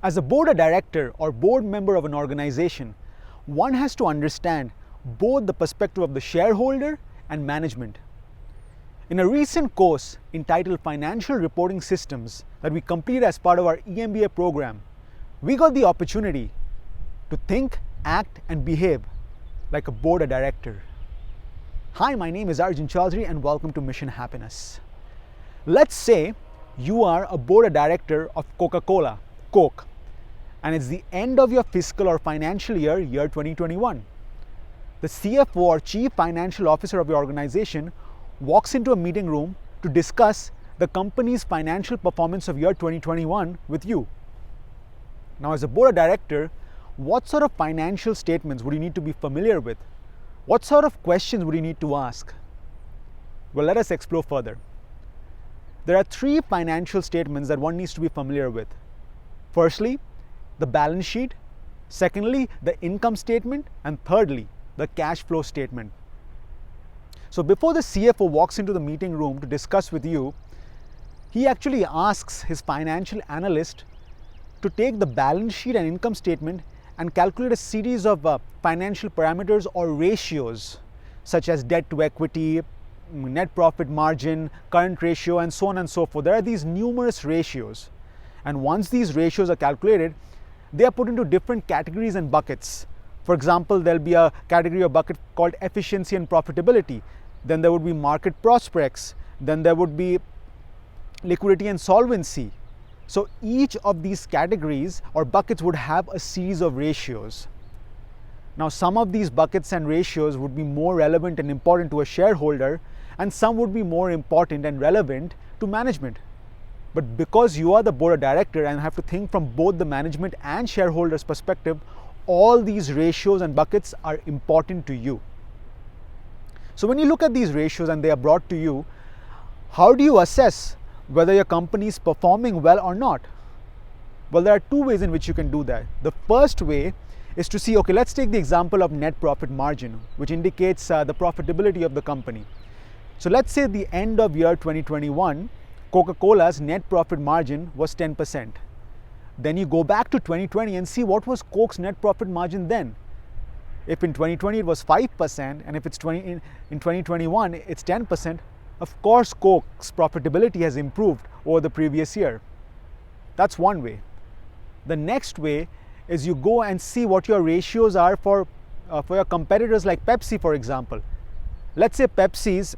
As a board director or board member of an organization, one has to understand both the perspective of the shareholder and management. In a recent course entitled Financial Reporting Systems that we completed as part of our EMBA program, we got the opportunity to think, act, and behave like a board director. Hi, my name is Arjun Chaudhary and welcome to Mission Happiness. Let's say you are a board director of Coca-Cola, Coke, and it's the end of your fiscal or financial year 2021. The CFO or Chief Financial Officer of your organization walks into a meeting room to discuss the company's financial performance of year 2021 with you. Now, as a board director, what sort of financial statements would you need to be familiar with? What sort of questions would you need to ask? Well, let us explore further. There are three financial statements that one needs to be familiar with. Firstly, the balance sheet. Secondly, the income statement. And thirdly, the cash flow statement. So before the CFO walks into the meeting room to discuss with you, he actually asks his financial analyst to take the balance sheet and income statement and calculate a series of financial parameters or ratios such as debt to equity, net profit margin, current ratio, and so on and so forth. There are these numerous ratios, and once these ratios are calculated, they are put into different categories and buckets. For example, there'll be a category or bucket called efficiency and profitability. Then there would be market prospects. Then there would be liquidity and solvency. So each of these categories or buckets would have a series of ratios. Now, some of these buckets and ratios would be more relevant and important to a shareholder, and some would be more important and relevant to management. But because you are the board of director and have to think from both the management and shareholders' perspective, all these ratios and buckets are important to you. So when you look at these ratios and they are brought to you, how do you assess whether your company is performing well or not? Well, there are two ways in which you can do that. The first way is to see, okay, let's take the example of net profit margin, which indicates the profitability of the company. So let's say at the end of year 2021, Coca-Cola's net profit margin was 10%. Then you go back to 2020 and see what was Coke's net profit margin then. If in 2020 it was 5% and if it's in 2021 it's 10%, of course Coke's profitability has improved over the previous year. That's one way. The next way is you go and see what your ratios are for your competitors like Pepsi, for example. Let's say Pepsi's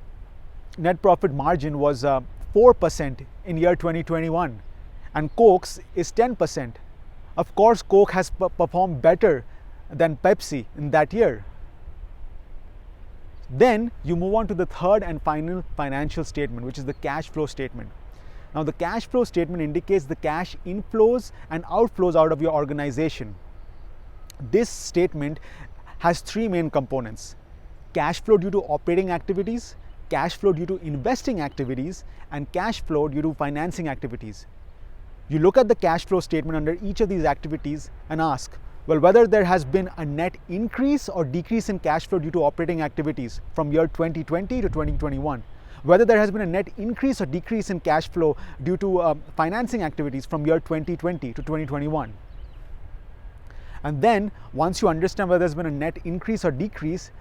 net profit margin was 4% in year 2021 and Coke's is 10%. Of course, Coke has performed better than Pepsi in that year. Then you move on to the third and final financial statement, which is the cash flow statement. Now, the cash flow statement indicates the cash inflows and outflows out of your organization. This statement has three main components: cash flow due to operating activities, cash flow due to investing activities, and cash flow due to financing activities. You look at the cash flow statement under each of these activities and ask, well, whether there has been a net increase or decrease in cash flow due to operating activities from year 2020 to 2021. Whether there has been a net increase or decrease in cash flow due to financing activities from year 2020 to 2021. And then once you understand whether there's been a net increase or decrease,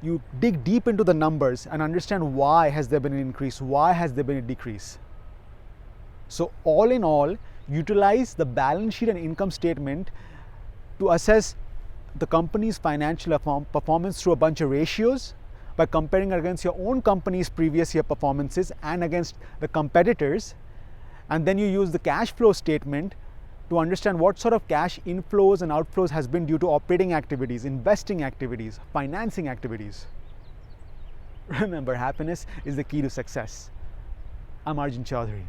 you dig deep into the numbers and understand why has there been an increase, why has there been a decrease. So all in all, utilize the balance sheet and income statement to assess the company's financial performance through a bunch of ratios by comparing it against your own company's previous year performances and against the competitors. And then you use the cash flow statement to understand what sort of cash inflows and outflows has been due to operating activities, investing activities, financing activities. Remember, happiness is the key to success. I'm Arjun Chaudhary.